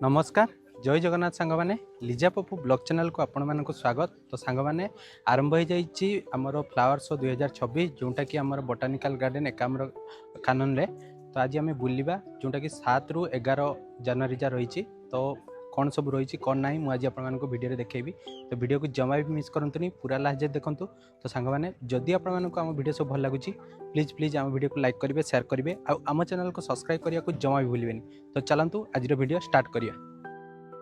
नमस्कार जय जगन्नाथ सांग मैंने लिजा पप्पू ब्लॉग चैनल को आपण मानक स्वागत। तो सांग मैंने आरंभ हो जाइए आमर फ्लावर शो 2026 जोटा कि आमर बोटानिकल गार्डन एकाम्र कानन रे। तो आज आम बुलवा जोटा कि 7 ରୁ 11 जनवरी जा रही। तो कौन सब रही कौन ना मुझे आपको वीडियो देखेबी। तो वीडियो को जमा भी मिस करंतुनी पूरा लास्ट जाए देखूँ। तो सांग मैंने जदि आपको आम वीडियो सब भल लगुच प्लीज प्लीज आम वीडियो को लाइक करेंगे शेयर करेंगे आम चैनल को सब्सक्राइब करने को जमा भी भूलें। तो चलतु आज वीडियो स्टार्ट करिया।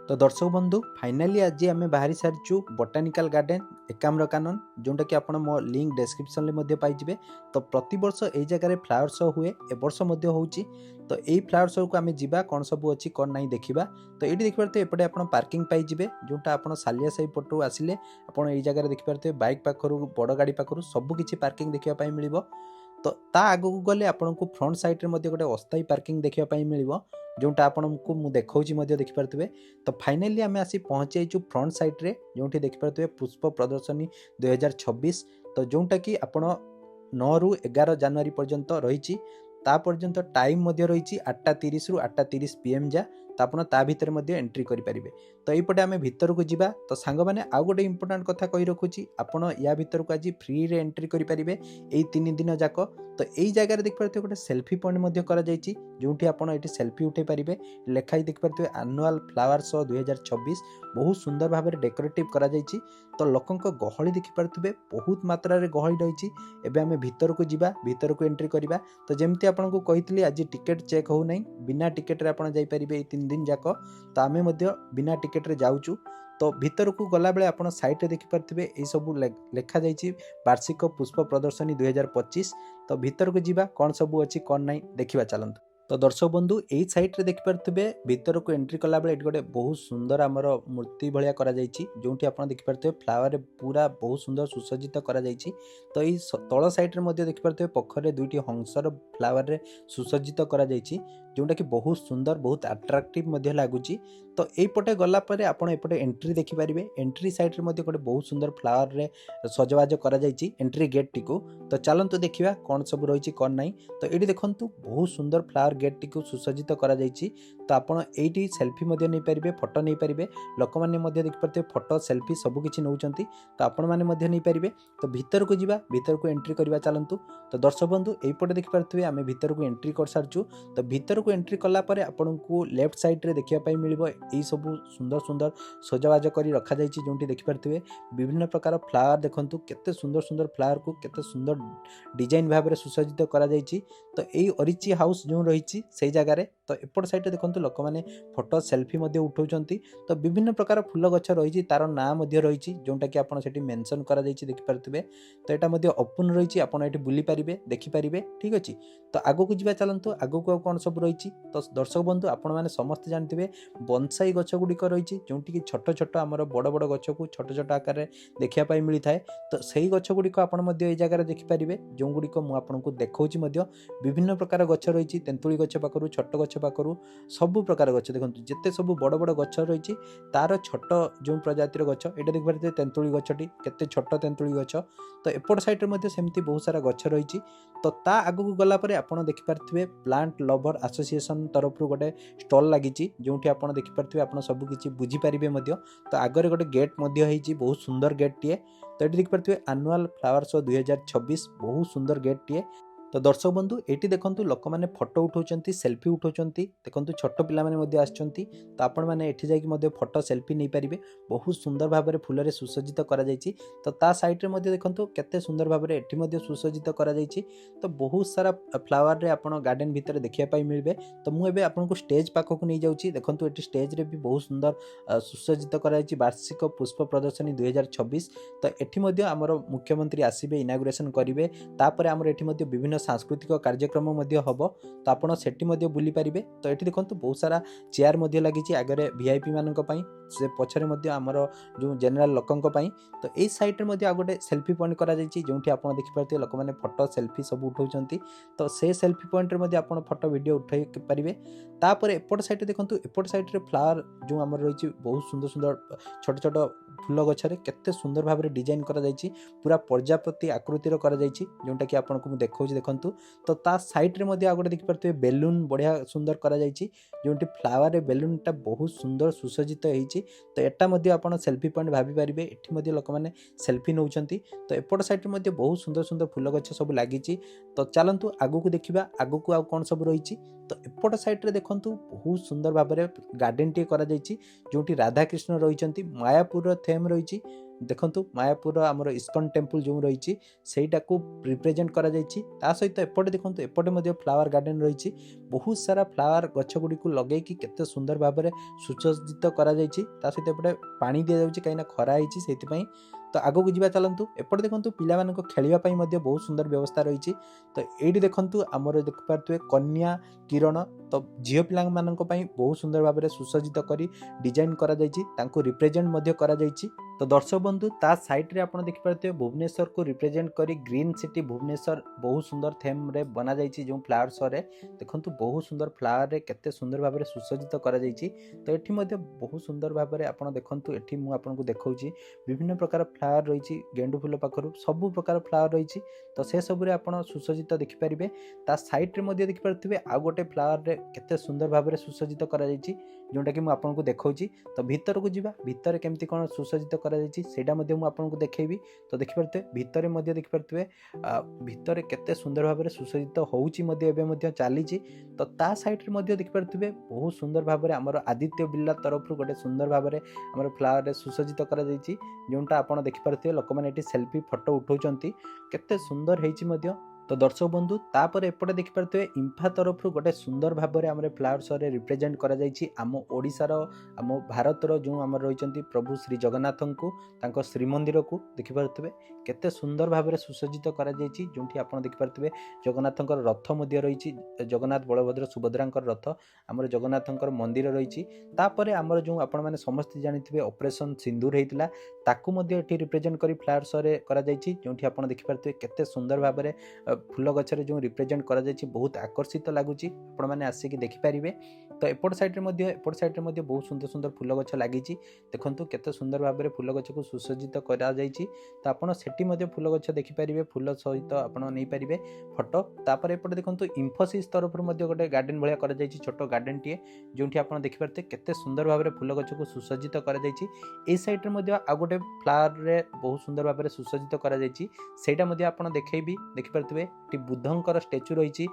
तो दर्शक बंधु फाइनाली आज आम बाहरी सारीचु बोटानिकल गार्डन एकाम्र कानन जोटा कि आप मो लिंक डिस्क्रिप्शन में पाइबे। तो प्रति वर्ष यही जगह फ्लावर शो हुए ए वर्ष होची। तो यही फ्लावर शो को आम जा कौन सब अच्छी कौन ना देखा। तो ये देखिए एपटे आप पार्किंग पाइबे जोटा आप सालिया साही पटू आसिले आप जगह देखिपे बाइक पाखर बड़ गाड़ी पाखर सबकि पार्किंग देखापी मिल। तो ता आगू गले आपन को फ्रंट साइड रे गोटे अस्थायी पार्किंग देखा मिल जोटा आपको मुझे देखा देखिपे। तो फाइनाली आम आसी पहुँची फ्रंट साइड रे जो देखिपे पुष्प प्रदर्शनी 2026। तो जोटा कि आपण 9 ରୁ 11 जनवरी पर्यंत रही पर्यंत टाइम रही 8:30 ରୁ 8:30 PM जा। तो आप ता भितर एंट्री करेंगे। तो यपटे आम भीतर को जीवा। तो सांग मैंने आउ गोटे इंपोर्टाट कथा कही रखुची आपड़ या भीतर को आज फ्री रे एंट्री करेंगे यही 3 दिन जाक। तो यही जगह देखिपे गोटे सेल्फी पॉइंट जो आप सेल्फी उठे पारे लेखाई देखिपे एनुअल फ्लावर शो 2026 बहुत सुंदर भाव में डेकोरेटिव करा जाइछि। तो लोकों गहली देखिपे बहुत मात्रा रे गहली रही। एबे आम भीतर को जीवा भीतर को एंट्री करवा। तो जमती आपको कही आज टिकेट चेक हो नहीं बिना टिकेट रे आपन जाई परिबे ए 3 दिन जाक। तो आमे मध्य बिना टिकेट रे जाउचु। तो भीतर को गला बेले आपन साइट रे देखि परथिबे ए सब लेखा जाइछि वार्षिक पुष्प प्रदर्शनी 2025। तो भीतर को जीवा कौन सब अच्छी कौन नहीं देखिबा चलंतु। तो दर्शक बंधु यही साइट रे देखिपे भीतर को एंट्री कला बेले गोटे बहुत सुंदर आमर मूर्ति भाया करा जाइछि जोंठी आपन देखिपे फ्लावर पूरा बहुत सुंदर सुसज्जित करा जाइछि। तो यही तल साइट रे मध्ये देखिपे पखरे दुईटी हंसर फ्लावर रे सुसज्जित करा जाइछि जोटा कि बहुत सुंदर बहुत अट्राक्टिव लगुच। तो यपटे गला परे आपन एपटे एंट्री देखि पारिबे। एंट्री साइड रे मध्ये गोटे बहुत सुंदर फ्लावर रे सजवाज करा जाइछि एंट्री गेट टी को। तो चलंतु देखिबा कौन सब रही कौन नहीं। तो ये देखंतु बहुत सुंदर फ्लावर गेट टी को सुसज्जित करा जाइछि। तो आपन एठी सेल्फी मध्ये नै पारिबे फोटो नै पारिबे लोक माने मध्ये देखि परते फोटो सेल्फी सब किछि नउचंती। तो आपन माने मध्ये नै पारिबे। तो भीतर को जीवा भीतर को एंट्री करबा चलंतु। तो दर्शक बंधु एपटे देखि परथिबे आमे भीतर को एंट्री कर सारचु। तो भीतर को एंट्री कला परे आपन को लेफ्ट साइड रे देखिया पई मिलिबो एई सब सुंदर सुंदर सजवाज करी रखा जाइछि जोंटी देखि परथिबे विभिन्न प्रकार फ्लावर देखंतु केते सुंदर सुंदर फ्लावर को केते सुंदर डिजाइन भाव में सुसज्जित करा जाइछि। तो यही अरिची हाउस जो रही से जगार। तो एपट साइड देखो लोक मैंने फोटो सेल्फी उठाउछंती। तो विभिन्न प्रकार फूल गछ रही तार ना रही जोटा कि आपन सेठी मेंशन करा जाइछि देखि परथिबे। तो एटा मध्ये ओपन रही आपन एठी बुली पारिबे देखि पारिबे ठीक अछि। तो आगो को जीवा चलंतु आगो को कौन सब रही। तो दर्शक बंधु आपण माने समस्त जानथिबे बोनसाई गछ गुडिक रही जोंटी कि छोट छोट आमर बड़ बड़ गछ को छोट छोट आकार रे देखिया पाई मिली थाए। तो सही गछ गुडिक आपण मध्ये एई जगह देखि पारिबे जो गुडिक मु आपनको देखौछि मध्ये विभिन्न प्रकार गछ रही तेंतुली गछ पाखरु छोट गछ पाखरु सब प्रकार गछ देखंतु जेते सब बड़ बड़ गछ रही तार छोट जो प्रजातिर गछ एटा देख पारते तेंतुली गछटी केते छोट तेंतुली गछ। तो एपट साइड मध्ये सेमती बहुत सारा गछ रही। तो ता आगु को गला परे आपण देखि पारथिबे प्लांट लवर एसोसिएशन तरफ रु गोटे स्टॉल लागिछि जोंठी आपण देखि पारथिबे आपण सब किछि बुझी पारिबे मध्ये। तो आगरे गोटे गेट मध्ये हेछि बहुत सुंदर गेट टिए। तो एटी देखि पारथिबे एनुअल फ्लावर शो 2026 बहुत सुंदर गेट टिए। तो दर्शक बंधु एटी देखंतु लोक माने फोटो उठाउचंती सेल्फी उठाउचंती देखंतु छोट पिला माने मध्ये आछंती। तो आपण माने एठी जाई कि मध्ये फोटो सेल्फी नै पारिबे बहुत सुंदर भाव में फूल रे सुसज्जित करा जाइछि। तो ता साइड रे मध्ये देखंतु केते सुंदर भाव में एठी मध्ये सुसज्जित करा जाइछि। तो बहुत सारा फ्लावर रे आपण गार्डन भीतर देखिया पाई मिलबे। तो मु एबे आपनको स्टेज पाखो को नै जाउछि देखंतु एठी स्टेज रे भी बहुत सुंदर सुसज्जित करा जाइछि वार्षिक पुष्प प्रदर्शनी 2026। तो एठी मध्ये हमर मुख्यमंत्री आसीबे इनागुरेशन करिवे तापर हमर एठी मध्ये विभिन्न सांस्कृतिक कार्यक्रम हब। तो आपड़ सेठी बुली पारिबे। तो ये देखो बहुत सारा चेयर लगी आगे वीआईपी मान से पछरे आमर जो जनरल लोकंक पई। तो यही साइड में आ गोटे सेल्फी पॉइंट करा जाइछि जोंठी आपण देखि पारते लोक माने फोटो सेल्फी सब उठाउछंती। तो से सेल्फी पॉइंट रे आपण फोटो वीडियो उठाई पारिबे। तापर एपट साइड देखंतु एपट साइड रे फ्लावर जो आमर रही बहुत सुंदर सुंदर छोट छोट फूल गछरे केते सुंदर भाव में डिजाइन करा जाइछि पूरा प्रजापति आकृतिर करा जाइछि जोंटा कि आपनको मु देखौछि देखंतु देखंतु तो ता साइड रे मध्ये आ गोटे देखि परते बेलून बढ़िया सुंदर करा जायछि जोंटी फ्लावर रे बेलून टा बहुत सुंदर सुसज्जित होईछि। तो एटा मध्ये आपण सेल्फी पॉइंट भाबी पारिबे एठी मध्ये लोक माने सेल्फी नउचंती। तो एपट साइड रे मध्ये बहुत सुंदर सुंदर फूल गछ सब लागिछि। तो चलंतु आगु को देखिबा आगु को आ कोन सब रहिछि। तो एपट साइड रे देखंतु बहुत सुंदर भाबरे गार्डन टी करा जायछि जोंटी राधा कृष्ण रहिचंती मायापुर रो थेम रहिछि। देखंतु मायापुर आमर इस्कन टेम्पल जो रही सेटा को रिप्रेजेंट करा जायछि। ता सहित एपटे देखंतु एपटे मध्ये फ्लावर गार्डन रही बहुत सारा फ्लावर गछ गुडी को लगे कि केते सुंदर भाबरे सुसज्जित करा जायछि। ता सहित एपटे पानी दिया जाउछि काइना खरा आइछि सेति पई। तो आगो को जिबा चलंतु एपटे देखंतु पिला मानको खेलिबा पई मध्ये बहुत सुंदर व्यवस्था रही। तो एडी देखंतु हमर देख पारतुए कन्या किरण तो झियो पिला मानको पई बहुत सुंदर भाबरे सुसज्जित करी डिजाइन करा जायछि तांको रिप्रेजेंट मध्ये करा जायछि। तो दर्शक बंधु ता साइड रे आपण देखि पारते भुवनेश्वर को रिप्रेजेंट करी ग्रीन सिटी भुवनेश्वर बहुत सुंदर थेम रे बना जायछि जो फ्लावर शो रे देखंतु बहुत सुंदर फ्लावर रे केते सुंदर भाबरे सुसज्जित करा जायछि। तो एठी मध्ये बहुत सुंदर भाबरे आपण देखंतु एठी मु आपन को देखौछि विभिन्न प्रकार फ्लावर रहिछि गेंडू फूल पाखरु सब प्रकार फ्लावर रहिछि। तो से सब रे आपण सुसज्जित देखि परिबे। ता साइड रे मध्ये देखि परथिबे आ गोटे फ्लावर रे केते सुंदर भाबरे सुसज्जित करा जायछि जोंटा कि मु आपन को देखौछि। तो भीतर को जिबा भीतर केमति कोन सुसज्जित करा जायछि सेटा मध्ये मु आपन को देखेबी। तो देखि परते भीतर मध्ये देखि परथिबे भीतर केते सुंदर भाबरे सुसज्जित होउछि मध्ये एबे मध्ये चालिछि। तो ता साइड रे मध्ये देखि परथिबे बहुत सुंदर भाबरे हमर आदित्य बिल्ला तरफ रु गोटे सुंदर भाबरे हमर फ्लावर रे सुसज्जित करा जायछि जोंटा आपन देखि परथिबे लोक माने एठी सेल्फी फोटो उठौचंती केते सुंदर हेछि मध्ये। तो दर्शक बंधु तापर एपटे देखि पारते इंफा तरफ गोटे सुंदर भाबरे हमरे फ्लावर शो रे रिप्रेजेंट करा जायछि आम ओडिसा रो आम भारत रो जो हमर रहिचंती प्रभु श्री जगन्नाथन को तांको श्री मंदिर को देखि पारतबे केते सुंदर भाबरे सुसज्जित करा जायछि जोंठी आपण देखि पारतबे जगन्नाथंकर रथ मध्ये रहिछि जगन्नाथ बलभद्र सुभद्रांकर रथ हमर जगन्नाथंकर मंदिर रहिछि। तापरे हमर जो आपण माने समस्त जानिथिबे ऑपरेशन सिंदूर हेतिला ताकू मध्ये एठी रिप्रेजेंट करी फ्लावर शो रे करा जायछि जोंठी आपण देखि पारतबे केते सुंदर भाबरे फूल गछरे जो रिप्रेजेंट करा जायछि बहुत आकर्षित लागुछि आपण माने आसी कि देखि परिबे। तो एपट साइड रे मध्ये बहुत सुंदर सुंदर फूल गछ लागिछि देखंतु केते सुंदर भाबरे फूल गछ को सुसज्जित करा जायछि। तो आपण सेठी मध्ये फूल गछ देखि परिबे फूल सहित आपण नै परिबे फोटो। तापर एपट देखंतु इंफोसिस तरफ रो मध्ये गोटे गार्डन भलिया करा जायछि छोटो गार्डन टिए जोंठी आपण देखि परते केते सुंदर भाबरे फूल गछ को सुसज्जित करा जायछि। ए साइड रे मध्ये आ गोटे फ्लावर रे बहुत सुंदर भाबरे सुसज्जित करा जायछि सेटा मध्ये आपण देखैबी देखि परतबे बुद्धंकर स्टेच्यू रही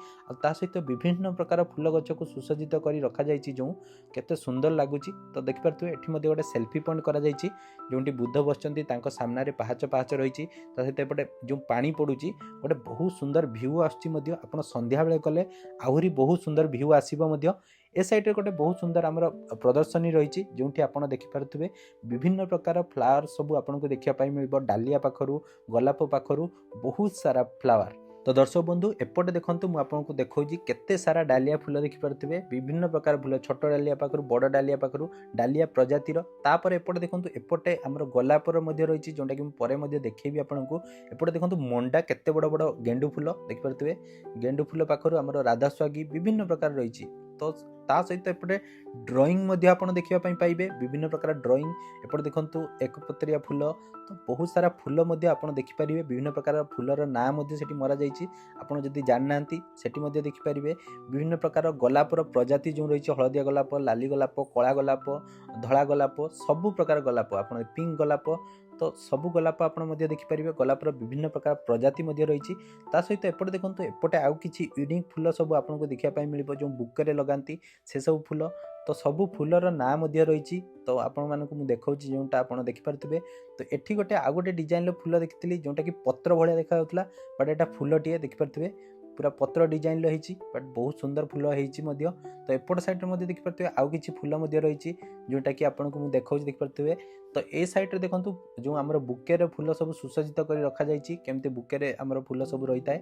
सहित विभिन्न प्रकार फूल गछ को सुसज्जित कर रखा जायछि जो केते सुंदर लगुच। तो देखि पारथुए एठी मध्ये गोटे सेल्फी पॉइंट करा जायछि जोंटी बुद्ध बसचंती तांको सामना रे पहाच पहाच रही सहित एपटे जो पानी पड़ुची गोटे बहुत सुंदर व्यू आछि मध्ये आपण संध्या बेले कले आहुरी बहुत सुंदर व्यू आसीबो मध्ये। ए साइड रे गोटे बहुत सुंदर आमर प्रदर्शनी रही जोंठी आपण देखि पारथुए विभिन्न प्रकार फ्लावर सब आपण को देखिया पाई मिलबो डालिया पाखरु गोलाप पाखरु बहुत सारा फ्लावर। तो दर्शक बंधु एपटे देखंतु मु आपनको देखौजी केते सारा डालिया फूल देखि परथिबे विभिन्न प्रकार फूल छोट डालिया पाखरु बड़ डालिया पाखरु डालिया प्रजातिर। तापर एपटे देखंतु एपटे हमर गोलापर मध्ये रहिछि जोंटा कि मु परे मध्ये देखैबी आपनको। एपटे देखंतु मंडा केते बड़ बड़ गेंडू फूल देखि परथिबे गेंडू फूल पाखरु हमर राधा स्वागी विभिन्न प्रकार रहिछि। तो ता सहित एपटे ड्राइंग मध्ये आपण देखिबा पई पाइबे विभिन्न प्रकार ड्राइंग एपटे देखंतु एक पत्रिया फूल तो बहुत सारा फूल मध्ये आपण देखि परिबे विभिन्न प्रकार फूलर ना मध्ये सेठी मरा जाईछि आपण जदी जाननांती सेठी मध्ये देखि परिबे विभिन्न प्रकार गोलापर प्रजाति जो रहिछि हळदिया गोलाप लाली गोलाप कळा गोलाप धळा गोलाप सब प्रकार गोलाप आपण पिंक गोलाप तो सबु गोलाप आपण मध्ये देखि परिबे गोलापर विभिन्न प्रकार प्रजाति मध्ये रहिछि। ता सहित एपटे देखंतु एपटे आउ किछि यूनिक फूल सब आपण को देखिया पई मिलिबो जो बुकेरे लगांती से सब फूल तो सबु फूलर ना मध्ये रहिछि। तो आपण मानकु मु देखौछि जोंटा आपण देखि परथिबे। तो एठी गोटे आ गोटे डिजाइन लो फूल देखितली जोंटा कि पत्र भलिया देखा जाउतला बट एटा फूलटिए देखि परथिबे पूरा पत्र डिजाइन लो हेछि बट बहुत सुंदर फूल हेछि मध्ये। तो एपट साइड रे मध्ये देखि परथिबे आउ किछि फूल मध्ये रहिछि जोंटा कि आपण को मु देखौछि देखि परथिबे। तो ए साइड रे देखंतु जो हमर बुके रे फूल सब सुसज्जित करी रखा जाइछि केमते बुके रे हमर फूल सब रहिताय।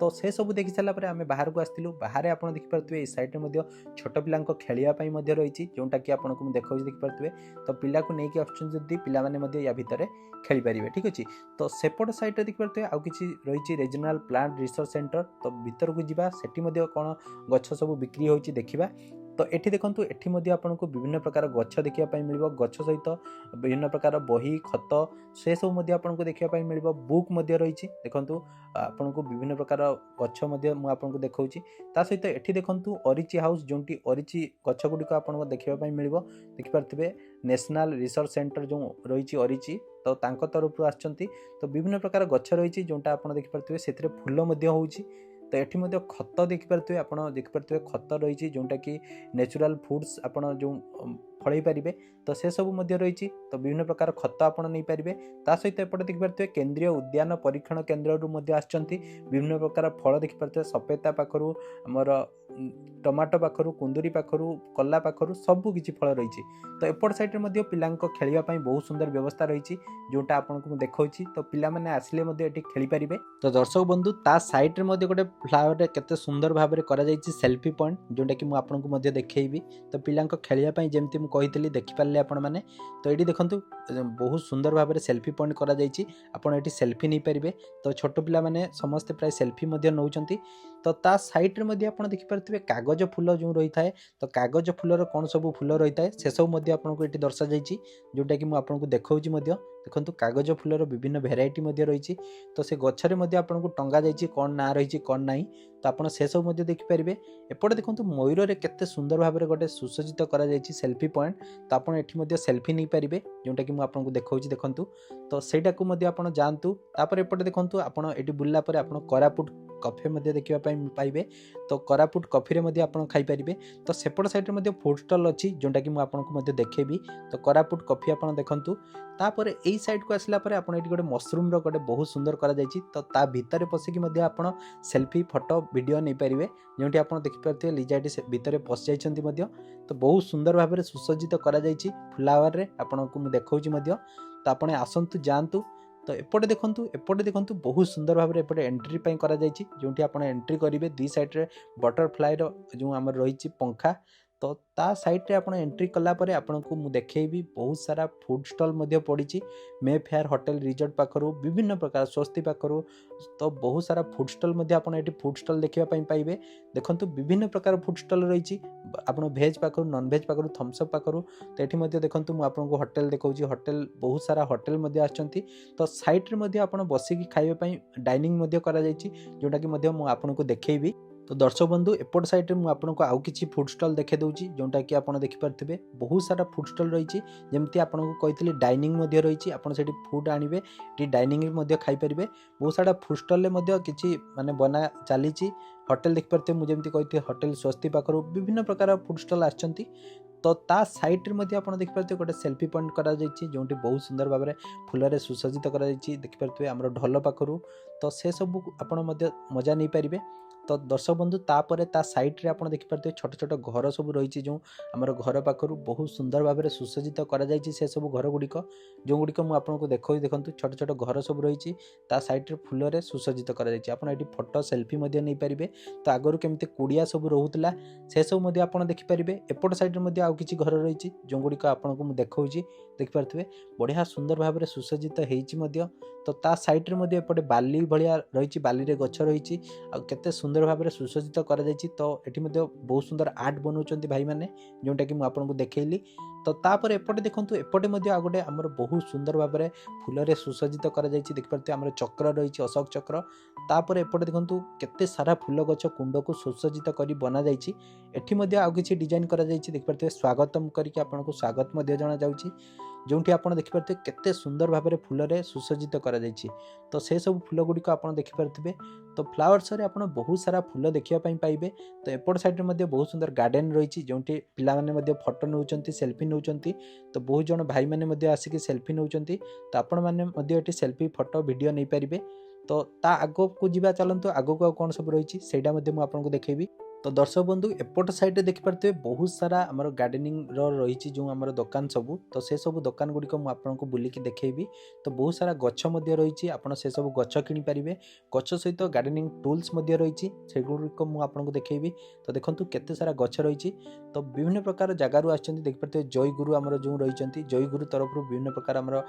तो से सब देखि साला परे आमे बाहर को आस्तिलु बाहर आपण देखि परथिबे ए साइड रे मध्ये छोट पिलांको खेलिया पई मध्ये रहिछि जोंटा कि आपण को मु देखौछि देखि परथिबे। तो पिला को नै कि ऑप्शन जदी पिला माने मध्ये या भितरे खेली परिबे ठीक अछि। तो सेपट साइड रे देखि परथिबे आउ किछि रहिछि रीजनल प्लांट रिसर्च सेंटर। तो भीतर को जिबा सेठी मध्ये कोन गच्छ सब बिक्री होछि देखिबा। तो एठी देखंतु एठी मध्ये आपनको विभिन्न प्रकार गछ देखिया पई मिलिबो गछ सहित विभिन्न प्रकार बही खत से सब मध्ये आपनको देखिया पई मिलिबो बुक मध्ये रहिछि देखंतु आपनको विभिन्न प्रकार गछ मध्ये मु आपनको देखौछि ता सहित एठी देखंतु अरिची हाउस जोंटी अरिची गछ गुडी को आपनको देखिया पई मिलिबो देखि पारथिबे नेशनल रिसर्च सेंटर जो रहिछि अरिची तो तांको तरफ आछंती तो विभिन्न प्रकार गछ रहिछि जोंटा आपण देखि पारथिबे सेथिरे फूल मध्ये होउछि तो एठी मध्ये खत देखि पारथिबे आपण देखि पारथिबे खत रहिछि जोंटा कि नेचुरल फूड्स आपण जो फळै पारिबे तो से सब मध्ये रहिछि तो विभिन्न प्रकार खत आपण नै पारिबे ता सहित एपटे देखि पारथिबे केंद्रीय उद्यान परीक्षण केंद्र रु मध्ये आछंती विभिन्न प्रकार फळ देखि पारथिबे सपेता पाखरु हमर टमाटो पाखरु कुंदुरी पाखरु कल्ला पाखरु सब किछि फळ रहिछि तो एपट साइड रे मध्ये पिलांको खेलिबा पई बहुत सुंदर व्यवस्था रहिछि जोटा आपनको मु देखौछि तो पिला माने आसिले मध्ये एठी खेली पारिबे तो दर्शक बंधु ता साइड रे मध्ये गोटे फ्लावर रे केते सुंदर भाबरे करा जायछि सेल्फी पॉइंट जोटा कि मु आपनको मध्ये देखैबी तो पिलांको खेलिबा पई जेमति मु कहितली देखि पारले आपण माने तो एठी देखंतु बहुत सुंदर भाबरे सेल्फी पॉइंट करा जायछि आपण एठी सेल्फी नै पारिबे तो छोट पिला माने समस्त प्राय सेल्फी मध्ये नउचंती तो ता साइड रे मध्ये आपण देखि पारथिबे कागज फूल जो रही थाए तो कागज फूलर कौन सब फूल रही थाए से सब मध्ये आपनको एठी दर्शा जायछि जोटा कि मु आपनको देखौछि मध्ये देखंतु कागज फूलर विभिन्न भेराइटी मध्ये रहिछि तो से गछरे मध्ये आपनको टंगा जायछि कोन ना रहिछि कोन नाही तो आपण से सब मध्ये देखि परिबे एपटे देखंतु मयूर रे केते सुंदर भाबरे गोटे सुसज्जित करा जायछि सेल्फी पॉइंट तो आपण एठी मध्ये सेल्फी नै परिबे जोटा कि मु आपनको देखौछि देखंतु तो सेटा को मध्ये आपण जानतु तापर एपटे देखंतु आपण एठी बुल्ला परे आपण कोरापुट कॉफी मध्ये देखिबा पई पाइबे तो कोरापुट कॉफी रे मध्ये आपण खाई परिबे तो सेपट साइड रे मध्ये फूड स्टॉल अछि जोंटा कि मु आपनको मध्ये देखेबी तो कोरापुट कॉफी आपण देखंतु तापर एई साइड को आसला परे आपण एठी गोटे मशरूम रो गोटे बहुत सुंदर करा जायछि तो ता भितर पसि कि मध्ये आपण सेल्फी फोटो वीडियो नै परिबे जोंटी आपण देखि परथे लिजाटी से भितर पस जायछंती मध्ये तो बहुत सुंदर भाबरे सुसज्जित करा जायछि फ्लावर रे आपनको मु देखौछि मध्ये तो आपण आसंतु जानतु तो एपटे देखंतु बहुत सुंदर भाबरे एपटे एंट्री पई करा जायछि जोंटी आपण एंट्री करिवे दी साइड रे बटरफ्लाई रो जो हमर रहिछि पंखा तो ता साइड रे आपण एंट्री कला परे आपनको मु देखैबी बहुत सारा फूड स्टॉल मध्ये पड़िछि मे फेयर होटल रिजॉर्ट पाखरु विभिन्न प्रकार स्वस्ति पाखरु तो बहुत सारा फूड स्टॉल मध्ये आपण एठी फूड स्टॉल देखिबा पई पाइबे देखंतु विभिन्न प्रकार फूड स्टॉल रहिछि आपण भेज पाखरु नॉन भेज पाखरु थम्स अप पाखरु तो एठी मध्ये देखंतु मु आपनको होटल देखौछि होटल बहुत सारा होटल मध्ये आछंती तो साइड रे मध्ये आपण बसिकी खाइबा पई डाइनिंग मध्ये करा जायछि जोटा कि मध्ये मु आपनको देखैबी तो दर्शक बंधु एपट साइड में आपको आउ किछि फूड स्टॉल देखे दूची जोटा कि आपन देखि पारथिबे बहुत सारा फूड स्टॉल रही जेमती आपको कही डाइनिंग मध्ये रही आपन सेठी फूड आनिबे टी डाइनिंग मध्ये खाई परिबे बहुत सारा फूड स्टॉल ले मध्ये किछि माने बना चलीची होटल देखि पारथे मु जेमती कहिथे होटल स्वस्ति पाखरु विभिन्न प्रकार फूड स्टॉल आछंती तो ता साइड रे मध्ये आपन देखि पारथे गोटे सेल्फी पॉइंट करा जायछि जोंटी बहुत सुंदर भाबरे फूल रे सुसज्जित करा जायछि देखि पारथे हमर ढोल पाखरु तो से सब आपन मध्ये मजा नै परिबे तो दर्शक बंधु तापर ता साइड रे आपन देखि पारथे छोट छोट घर सब रही जो हमर घर पाखरु बहुत सुंदर भाबरे सुसज्जित करा जायछि से सब घर गुडिक जो गुडिक मु आपनको देखौ देखंतु छोट छोट घर सब रही ता साइड रे फूल रे सुसज्जित करा जायछि आपन एठी फोटो सेल्फी मध्ये नै परिबे तो आगरु केमते कुडिया सब रहउतला से सब मध्ये आपन देखि परिबे एपट साइड रे मध्ये आउ किछि घर रही जो गुडिक आपनको मु देखौछि देखि पारथिबे बढ़िया सुंदर भाबरे सुसज्जित हेइछि मध्ये तो ता साइड रे मध्ये एपटे बाली भलिया रही बाली रे गछ रही आ केते सुंदर भाबरे सुसज्जित करा जायछि तो एठी मध्ये बहुत सुंदर आर्ट बनौचंती भाई माने जोंटा कि मु आपनको देखैली तो तापर एपटे देखंतु एपटे मध्ये आ गोटे हमर बहुत सुंदर भाबरे फूल रे सुसज्जित करा जायछि देखि पारते हमर चक्र रही अशोक चक्र तापर एपटे देखंतु केते सारा फूल गछ कुंड को सुसज्जित करी बना जायछि एठी मध्ये आ किछि डिजाइन करा जायछि देखि पारते स्वागतम करिके आपनको स्वागत मध्ये जणा जाउछि जोंठी आपण देखि पारते केते सुंदर भाबरे फूल रे सुसज्जित करा जायछि तो से सब फूल गुडी को आपण देखि पारथिबे तो फ्लावर्स रे आपण बहुत सारा फूल देखिया पई पाइबे तो एपट साइड रे मध्ये बहुत सुंदर गार्डन रही जोंठी पिला माने मध्ये फोटो नउचंती सेल्फी नउचंती तो बहुत जण भाई माने मध्ये आसिकी सेल्फी नउचंती तो आपण माने मध्ये एटी सेल्फी फोटो वीडियो नै परिबे तो ता आगो को जिबा चलंतो आगो को कोन सब रही सेटा मध्ये मु आपनको देखैबी तो दर्शक बंधु एपट साइड देखि पारते बहुत सारा हमर गार्डनिंग रो रही जो हमर दुकान सब तो से सब दुकान गुडी को मु आपनको बुलिकी देखैबी तो बहुत सारा गछ मध्ये रही आपण से सब गछ किनि परिबे गछ सहित गार्डनिंग टूल्स मध्ये रही से गुडी को मु आपनको देखैबी तो देखंतु केते सारा गछ रही तो विभिन्न प्रकार जगह रु आछंती देखि पारते जय गुरु हमर जो रहिचंती जय गुरु तरफ रु विभिन्न प्रकार हमर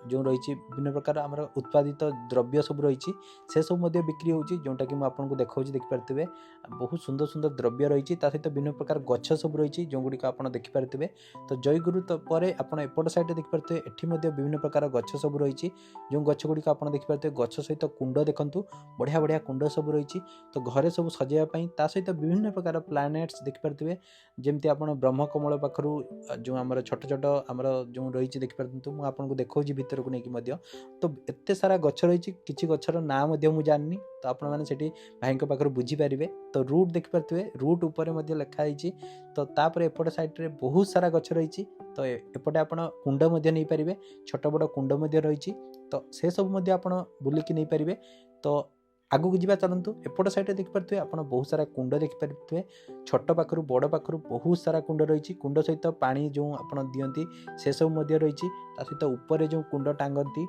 जो रही विभिन्न प्रकार हमर उत्पादित द्रव्य सब रही से सब मध्ये बिक्री होची जोंटा कि मु आपनको देखौची देखि पारतेबे बहुत सुंदर सुंदर सुंदर द्रव्य रही सहित विभिन्न प्रकार गछ सब रही जो गुड़िक आप देखिपारे। तो जयगुरु तो पर आप एपट साइड देखिपारे एटी विभिन्न प्रकार गछ सब रही जो गछ गुड़िक आप देखिपारे गछ सहित कुंड देखूँ बढ़िया बढ़िया कुंड सब रही। तो घरे सब सजाइवाई सहित विभिन्न प्रकार प्लानेट्स देखिपारे जमती आप ब्रह्मकमल पाखु जो आम छोट छोट आम जो रही देखिपारे मुझे देखा भितर को लेकिन तो एत सारा गछ रही किसी गचर ना मुझे जानी तो आपण मैंने भाई पाखे बुझीपारे। तो रूट देखिपारे रूट उपर लिखाई तो तापर एपट साइड बहुत सारा गछ रही तो एपटे आप कुंड नहीं पारे छोट बड़ कुंड रही तो से सब आप बुलिकी नहीं पारे। तो आगू को जावा चलतु एपट साइड देखिपारे आप बहुत सारा कुंड देखिपारे छोट पाखु बड़ पाखु बहुत सारा कुंड रही कुंड सहित पानी जो आप दियंती से सब रही सहित ऊपर जो कुंड टांगती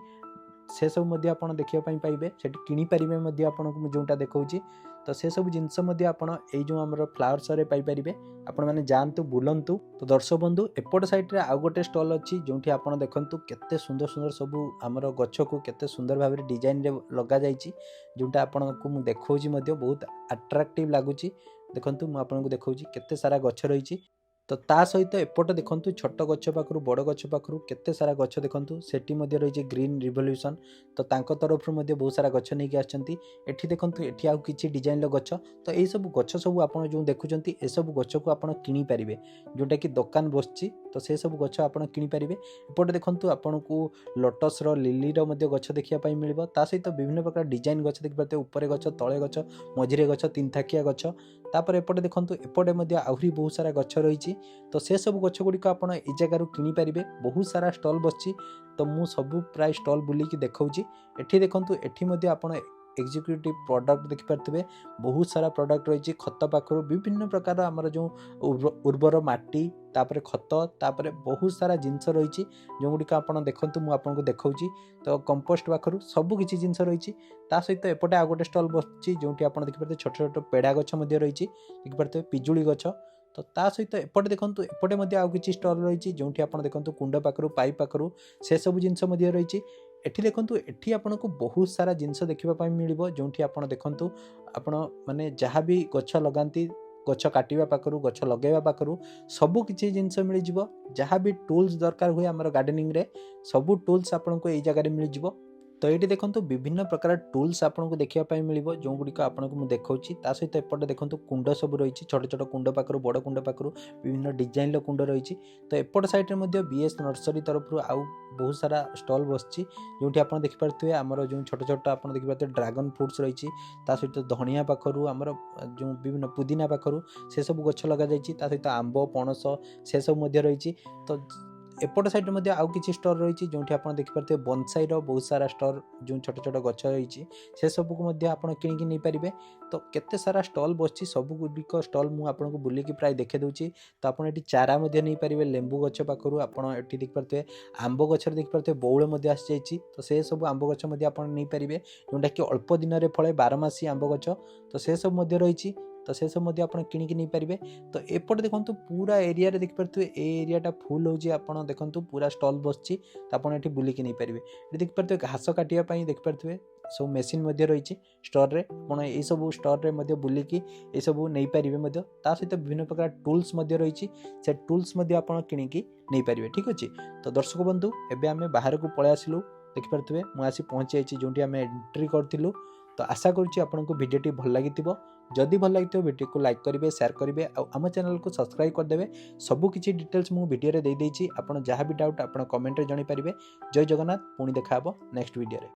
से सब आप देखापी पाइबे से किनीपारे आपको जोटा देखा तो से सब जिनस जो आम फ्लावर शो पाइपर आपण मैंने जातु बुलंतु। तो दर्शक बंधु एपट साइड आउ गोटे स्टल अच्छी जो आप देखूँ केते सुंदर सुंदर सब आमर गछ को केते सुंदर भाव में डिजाइन लग जाइए जोटा आपन को मुझे देखा बहुत अट्राक्टिव लगुच। देखूँ मुझे देखा केते सारा गछ रही तो ता सहित एपट देखूँ छोट गछ पाखु बड़ गछ पाखु केते सारा गछ देखूँ सेठी रही ग्रीन रिवोल्यूशन तो तांको तरफ बहुत सारा गछ नहीं आछंती एठी देखूँ एठी आउ किछि डिजाइन गछ तो यही सब गछ सब आप जो देखुं ए सब गछ को आप किनी पारिबे जोटा कि दुकान बसची तो से सब गछ आप किनी पारिबे। एपटे देखूँ आपन को लोटस लिली गछ देखा मिल सहित विभिन्न प्रकार डिजाइन गछ देखिए ऊपर गछ तले गछ मझिरे गछ तीन थाकिया गछ तापर एपटे देखूँ एपटे आहरी बहुत सारा गछ रही तो से सब गछ गुड़िक आप जगार किनीपारे बहुत सारा स्टल बसची तो मु सब प्राय स्टल बुलिकी देखा एठी देखूँ एठी आप एग्जीक्यूटिव प्रोडक्ट देखिपारे बहुत सारा प्रोडक्ट रही खत पाखु विभिन्न प्रकार आमर जो उर्वर माटी तापर खत तापर बहुत सारा जिनस रही जो गुड़िक आप देखूँ मुझे देखा तो कंपोस्ट पाखु सब किसी जिनस रही सहित एपटे आउ गोटे स्टल बसची जो आप देखिपारे छोट छोट पेड़ा गछ रही देखिपारे पिजुली गछ तो ता सहित एपटे देखूँ एपटे आउ किसी स्टल रही जो आप देखूँ कुंड पाखु पाइप पाखु से सब जिनस रही एठी देखूँ एठी आपन को बहुत सारा जिनस देखा मिल जो आप देखूँ आपण माने जहाँ भी गछ लगाती गछ काटिबा पाखु गछ लगेवा पाखु सबू किसी जिनस मिल जहाँ भी टूल्स दरकार हुए आमर गार्डनिंग रे सबू टूल्स आपन को यही जगह मिल जाव। तो ये देखो विभिन्न प्रकार टूल्स आपको देखा मिल जो गुड़िक आपको देखा सहित एपटे देखो कुंड सब रही छोट छोट कुंड पाखु बड़ कुंड पाखु विभिन्न डिजाइन कुंड रही तो एपट साइड में बीएस नर्सरी तरफ आउ बहुत सारा स्टल बसची जो आप देखिपारे आमर जो छोट छोट आप देखिपारे ड्रैगन फ्रूट्स रही सहित धनिया पाखु आमर जो विभिन्न पुदीना पाखु से सब गछ लग जाइए सहित आंब पणस से सब रही तो एपट साइड में आउ किसी स्टोर रही जो आप देखिपारे बंसाई बहुत सारा स्टोर जो छोट छोट गछ रही से सबको आप किणिकी नहीं पारे तो केते सारा स्टल बसची सब गुड़िक स्टल मुझे बुलिकी प्राय देखे दूसरी तो आपड़ ये चारा नहीं पारे लेंबू गछ पाखु आपड़ ये देखिपारे आंब गच देखिपारे बौल आसी जाइए तो से सब आंब गच आप नहीं पारे जोटा कि अल्प दिन में फले 12 मासी आंब गच तो से सब रही तो से सब आप किणिकी नहीं पारे। तो एपटे देखो पूरा एरिया रे देखिपारे एरियाटा फुल हो देखो पूरा स्टल बसची तो आप ये बुलिकी नहीं पारे ये देखिपारे घास काटापी देखिपारे सब मेसीन रही स्टोर रे आप ये सब स्टोर रे बुलिकी ये सब नहीं पारे सहित विभिन्न प्रकार टूल्स रही से टूल्स आप किणिकी नहीं पारे। ठीक अच्छे तो दर्शक बंधु एबे आमे बाहर को पळै आसिलु देखिपारे मुझे आसी पहुँची जाइए जो आम एंट्री करूँ तो आशा करुँच आपको भिडियोटी भल लगी जदि भल लगी भिडियो को लाइक करेंगे शेयर करेंगे और आम चैनल को सब्सक्राइब करदे सबू किसी डिटेल्स मुझे भिडियो दे देछि आपन जहाँ भी डाउट आप कमेंट रे जणै पारिबे। जय जगन्नाथ पुणी देखा नेक्स्ट वीडियो रे।